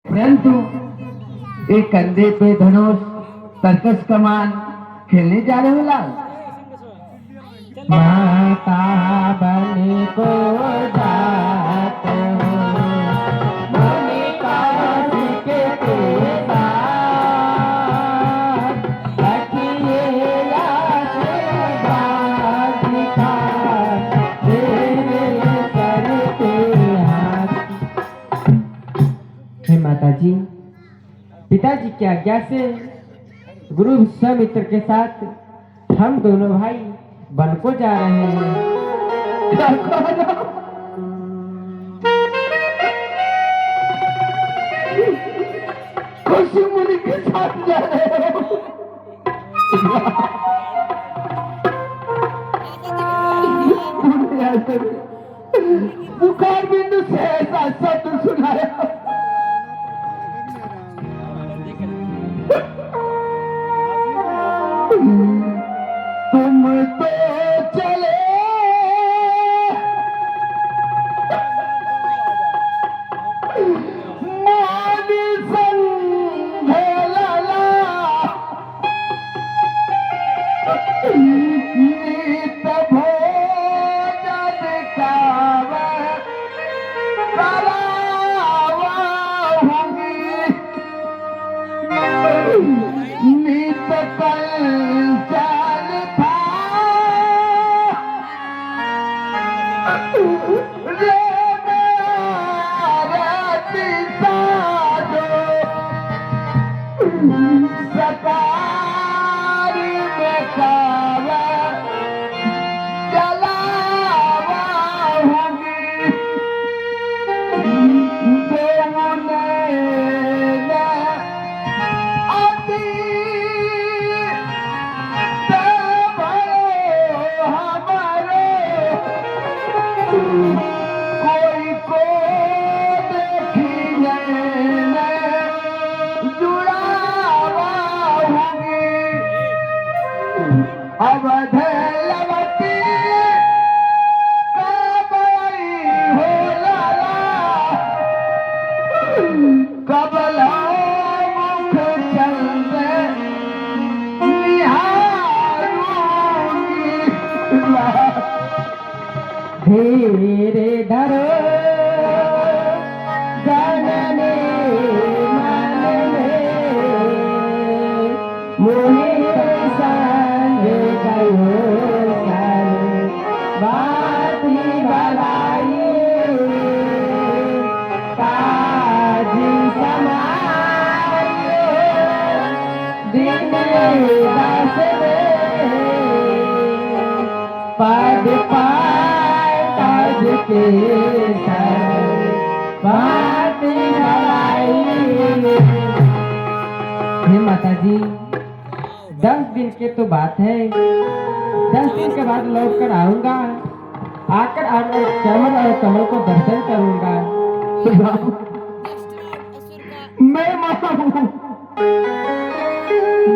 परंतु एक कंधे पे धनुष सर्कस कमान खेलने जा रहे हो लाल। माता बन को जात हो मुनि काशी के साथ अखिले आशीर्वाद दिखा तेरे सर पे हाथ। हे माता जी, पिताजी की आज्ञा से गुरु विश्वामित्र के साथ हम दोनों भाई वन को जा रहे हैं। खुशी मुनि के साथ जा रहे हो। बुखार बिंदु से ऐसा शब्द सुनाया। तुम तो चले मोदी संग लाला नीत भोजन कावा करावा होंगी नीत कल चाल था रे मेरा पिसारो सकारी में कावा जलावा होगी देवने अति कोई को देखिए जुड़ावा होगी अवध लवती काबई हो लाला कबला मुख चंद्र धीरे धरो जननी मन में मुनि संग गयो सारे बाती भलाई काजी समायो दिन दस पद पाए काज के सर बाती भलाई। हे माता जी, 10 दिन की तो बात है, 10 दिन के बाद लौट कर आऊंगा, आकर आपके चमन और कमल को दर्शन करूंगा। मैं माँ हूँ,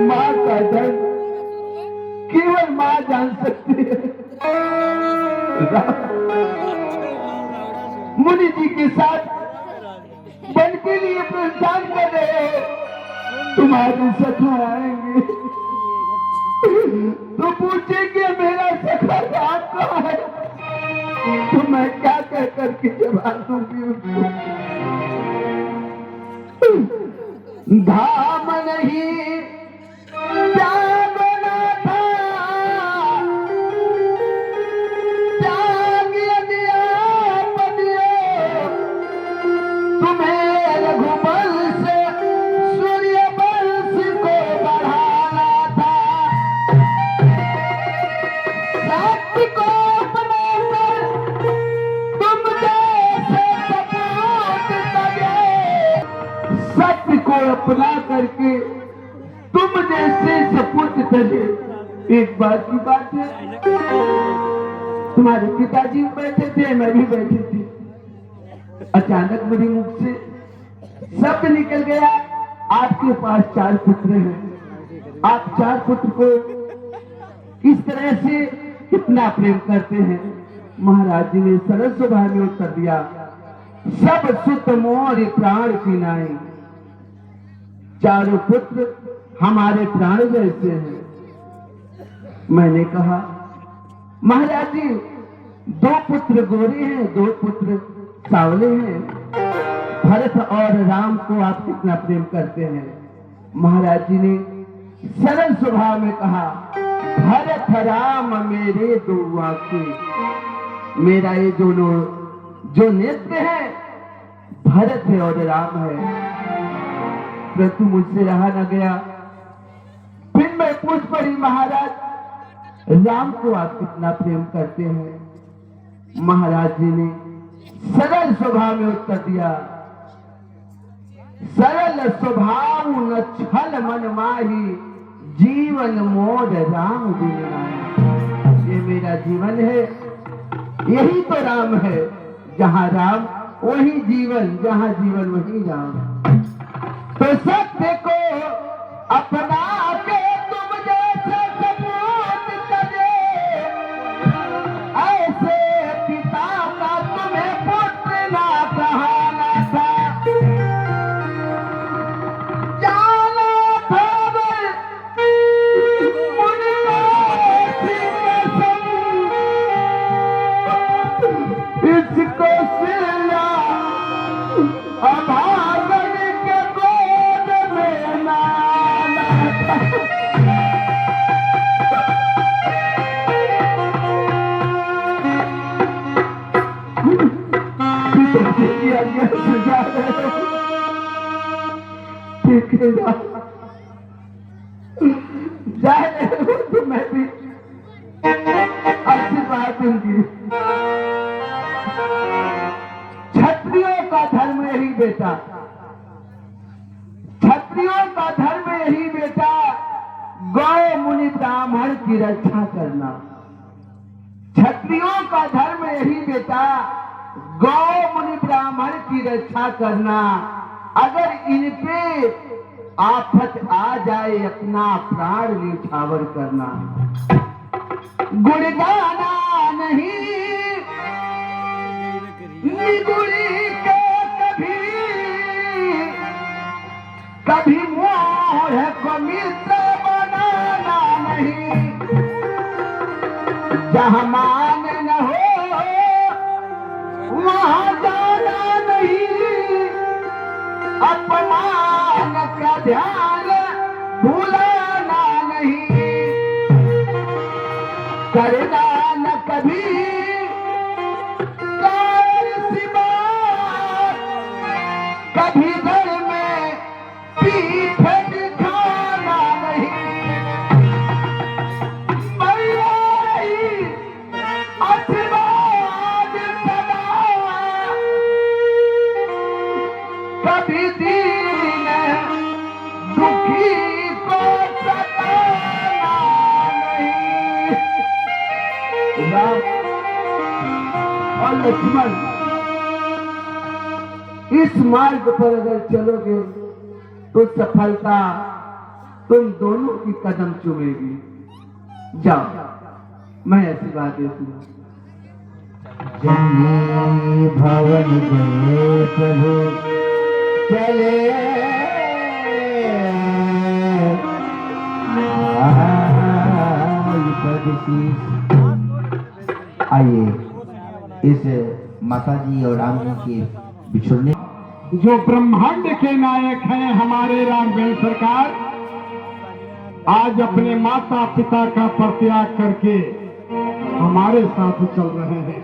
माँ का दर्द केवल माँ जान सकती है। मुनि जी के साथ वन के लिए प्रस्थान कर रहे हैं, तुम्हारे सखा आएंगे तो पूछेंगे मेरा सखा कहाँ है, तो मैं क्या कह करके जवाब दूंगी उसको। धाम नहीं त्यागना था, त्याग दिया पदियो तुम्हें रघुबल से सूर्य वंश को बढ़ाना था। सत्य को अपने कर तुम जैसे सपूत तजे, सत्य को अपना करके तुम जैसे सपूत तजे। एक बात की बात है, तुम्हारे पिताजी बैठे थे, मैं भी बैठी थी, अचानक मेरे मुख से शब्द निकल गया, आपके पास 4 पुत्र हैं, आप 4 पुत्र को किस तरह से कितना प्रेम करते हैं। महाराज जी ने सरल स्वभाव में उत्तर दिया, सब सुत मोर प्राण की नाई, चारों पुत्र हमारे प्राण जैसे हैं। मैंने कहा महाराज जी, 2 पुत्र गोरे हैं, 2 पुत्र सावले हैं। भरत और राम को आप कितना प्रेम करते हैं? महाराज जी ने सरल स्वभाव में कहा, भरत राम मेरे 2 आंखें। मेरा ये दोनों जो नेत्र है भरत है और राम है। परंतु मुझसे रहा न गया। फिर मैं पूछ पड़ी, महाराज राम को आप कितना प्रेम करते हैं? महाराज जी ने सरल स्वभाव में उत्तर दिया, सरल स्वभाव न छल मन माही, जीवन मोर राम बिन नाहि। ये मेरा जीवन है, यही तो राम है। जहां राम वही जीवन, जहां जीवन वही राम। तो सत्य को अपना के तुम जैसे सपूत करे, ऐसे पिता का तुम्हें पुत्र ना कहाना था। जाना था मुनिका सिंहासन, इसको सिला अभागन के गोद में लाना था। जाए तो मैं भी आशीर्वाद दूंगी। क्षत्रियों का धर्म यही बेटा, क्षत्रियों का धर्म यही बेटा, गौ मुनि ब्राह्मण की रक्षा करना। क्षत्रियों का धर्म यही बेटा, गौ मुनि ब्राह्मण की रक्षा करना। अगर इन पे आफत आ जाए अपना प्राण न्यौछावर करना। गुण गाना नहीं निगुणी के कभी, कभी मोह को मित्र बनाना नहीं। जहां मान न हो वहां जाना नहीं, अपमान का ध्यान भूलाना नहीं। करना न कभी कार सी बात, कभी घर में पीठ दिखाना नहीं। मर्याई आशीर्वाद सदा, कभी दीन दुखी को सताना नहीं। राम और लक्ष्मण इस मार्ग पर अगर चलोगे तो सफलता तुम दोनों की कदम चूमेगी। जाओ, मैं आशीर्वाद देती हूँ। जन्मे भवन गए प्रभु चले, आइए इस माता जी और राम जी के बिछुड़ने। जो ब्रह्मांड के नायक हैं हमारे राघवेंद्र सरकार, आज अपने माता पिता का परित्याग करके हमारे साथ चल रहे हैं।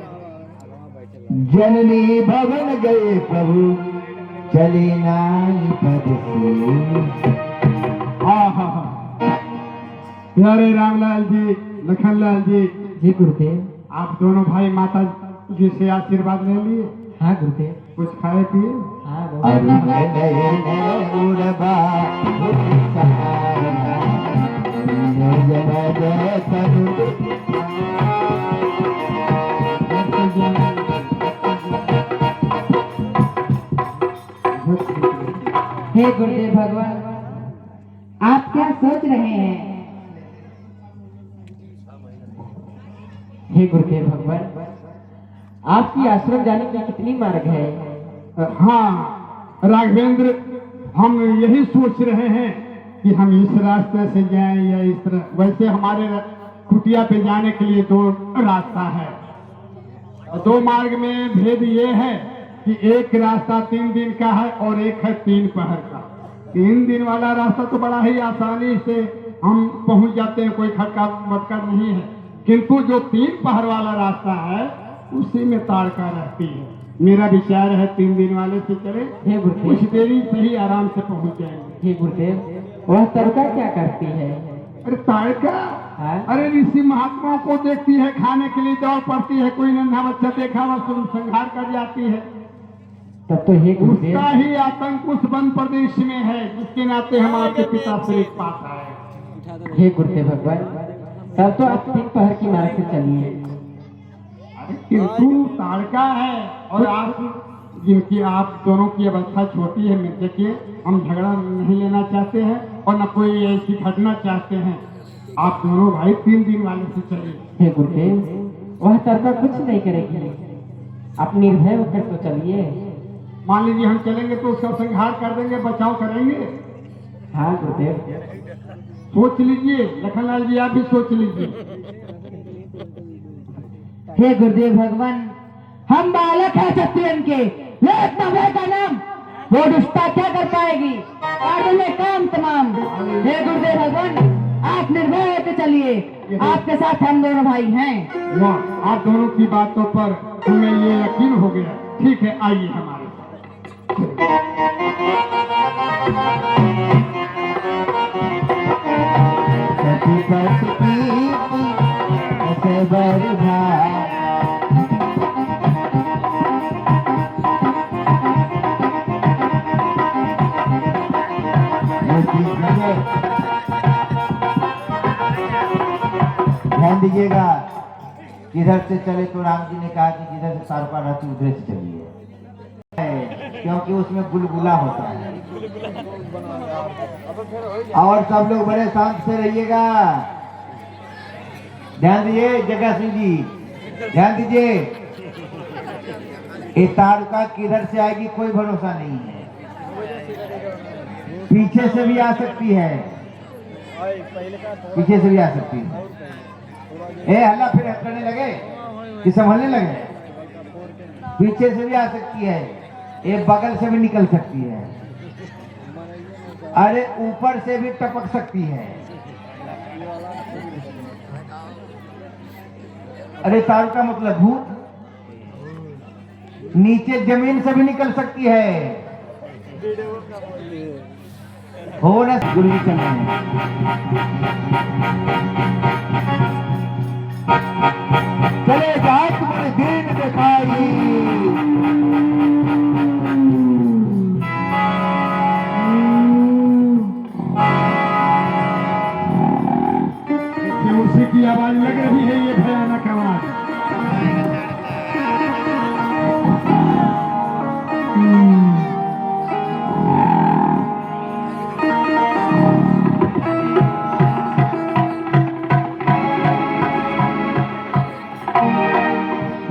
जननी भवन गए प्रभु चले नाई पद से। प्यारे रामलाल जी, लखनलाल जी, जी गुरुदेव। आप दोनों भाई माता जी से आशीर्वाद ले लिए? हाँ गुरुदेव। कुछ खाए पिए? हाँ हे गुरुदेव भगवान, आप क्या सोच रहे हैं? हे गुरुदेव भगवान, आपकी आश्रम जाने की कितनी मार्ग है? हाँ राघवेंद्र, हम यही सोच रहे हैं कि हम इस रास्ते से जाएं या इस तरह। वैसे हमारे कुटिया पे जाने के लिए 2 रास्ता है, और 2 मार्ग में भेद ये है कि एक रास्ता 3 दिन का है और एक है 3 पहर का। 3 दिन वाला रास्ता तो बड़ा ही आसानी से हम पहुंच जाते हैं, कोई खटका मटका नहीं है, किंतु जो 3 पहर वाला रास्ता है उसी में ताड़का रहती है। मेरा विचार है 3 दिन वाले से चले, हे गुरुदेव, कुछ देरी से ही आराम से पहुंच जाएंगे। हे गुरुदेव, वह ताड़का क्या करती है? अरे ताड़का, हाँ? अरे ऋषि महात्माओं को देखती है, खाने के लिए दौड़ पड़ती है, कोई नन्हा बच्चा देखा वह संहार कर जाती है। तब तो हे गुरुदेव, उसका ही आतंक उस वन प्रदेश में है, जिसके नाते हम आपके पिता से एक पास आए। हे गुरुदेव भगवान, तब तो आप 3 पहर की मार्ग से चलिए। किंतु ताड़का है और आप, जिनकी आप दोनों की अवस्था छोटी है, मैं देखिए हम झगड़ा नहीं लेना चाहते हैं और न कोई ऐसी घटना चाहते हैं। आप दोनों भाई 3 दिन वाले से चलिए। हे गुरुदेव, वह ताड़का कुछ नहीं करेगी, आप निर्भय होकर तो चलिए। मान लीजिए हम चलेंगे तो उसका संहार कर देंगे, बचाव करेंगे। हाँ गुरुदेव, सोच लीजिए, लखनलाल जी आप भी सोच लीजिए। हे गुरुदेव भगवान, हम बालक हैं क्षत्रियन के, ये इतना भय का नाम, वो दुष्टा क्या कर पाएगी? काबिले काम तमाम। हे गुरुदेव भगवान, आप निर्भय होकर चलिए, आपके साथ हम दोनों भाई हैं। वाह, आप दोनों की बातों पर हमें ये यकीन हो गया। ठीक है, आइए हमारे ध्यान दीजिएगा, किधर से चले तो राम जी ने कहा कि जिधर से तारका रहती उधर से चलिए, क्योंकि उसमें गुलगुला होता है। और सब लोग बड़े शांत से रहिएगा। ध्यान दीजिए, जगह सिंह जी ध्यान दीजिए, ये तारका किधर से आएगी कोई भरोसा नहीं है, पीछे से भी आ सकती है, पीछे से भी आ सकती है। हल्ला फिर करने लगे कि संभलने लगे, पीछे से भी आ सकती है, ये बगल से भी निकल सकती है, अरे ऊपर से भी टपक सकती है। अरे तार का मतलब भूत, नीचे जमीन से भी निकल सकती है। हो ना गुरु जी चल रहे हैं। चले जात में दिन दिखाई, उसी की आवाज लग रही है, ये भयानक आवाज।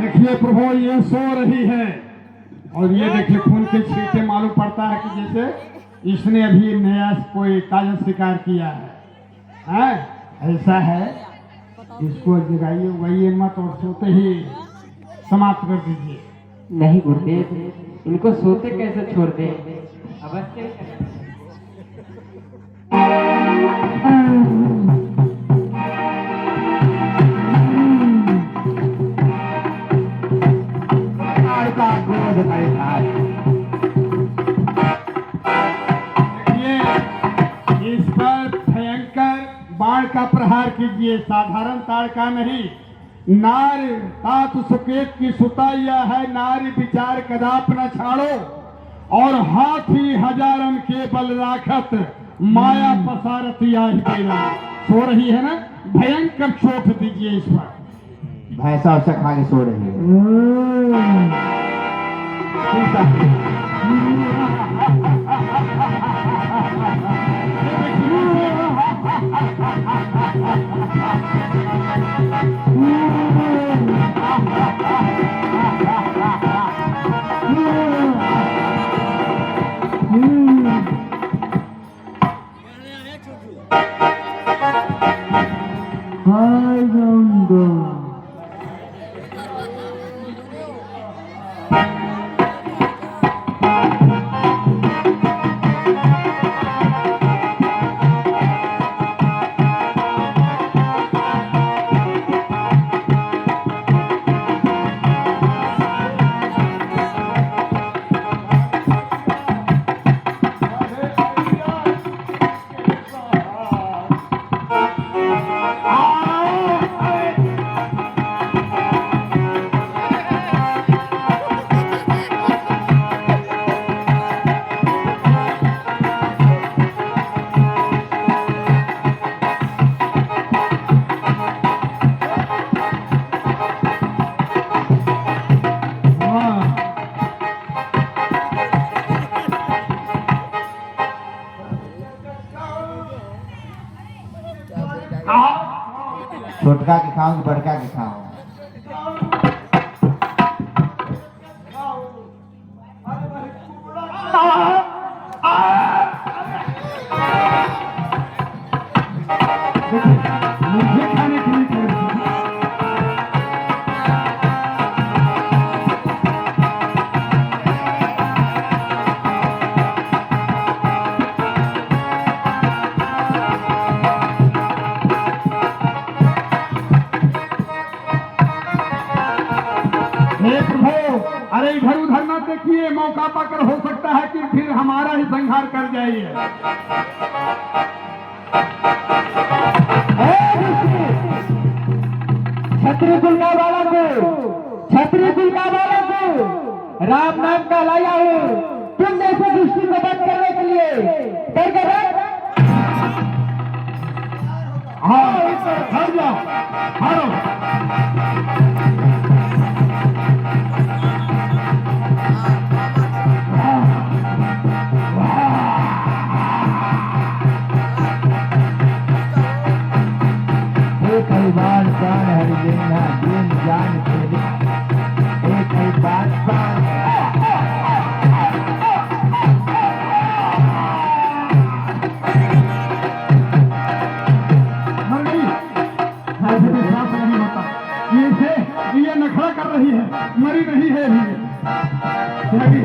देखिए प्रभु, ये सो रही है और ये देखिए खून के छींटे मालूम पड़ता है कि जैसे इसने अभी नया कोई ताजा शिकार किया है। ऐसा है, इसको जगाइए उगाइए मत और सोते ही समाप्त कर दीजिए। नहीं गुरुदेव, इनको सोते कैसे छोड़ दें? अवश्य इस पर भयंकर बाण का प्रहार कीजिए, साधारण ताड़ का नहीं। नार तात सुकेत की सुता यह है, नारी विचार कदाप न छाड़ो, और हाथी हजारन के बल राखत, माया पसारत याही बेरा। सो रही है ना, भयंकर चोट दीजिए इस पर। भैंसा वैसा खा के सो रही है। छोटका के खाऊं कि बड़का के खाऊं? मुझे खाने के लिए कह रही है। हे प्रभु, अरे इधर उधर ना देखिए, मौका पाकर हो सकता है कि फिर हमारा ही संहार कर जाइए। छत्री कुल का बालक हूँ, छत्री कुल का बालक हूँ, राम नाम का लाया हूँ तुम जैसे दृष्टि को बंद करने के लिए। करके रख। हाँ, हट जाओ, हारो। एक ही बार प्राण हरि देना, दिन जान खेले, एक ही बात प्राण। मर गई, ऐसे विश्वास नहीं होता। ये नखरा कर रही है, मरी नहीं है अभी।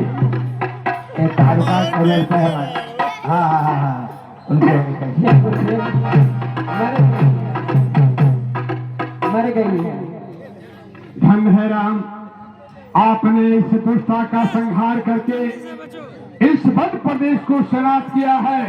एक तारुकाश को लड़का है हमारे। हाँ, उनके मर गई है। धन्य है राम, आपने इस दुष्टा का संहार करके इस वध प्रदेश को शराब किया है।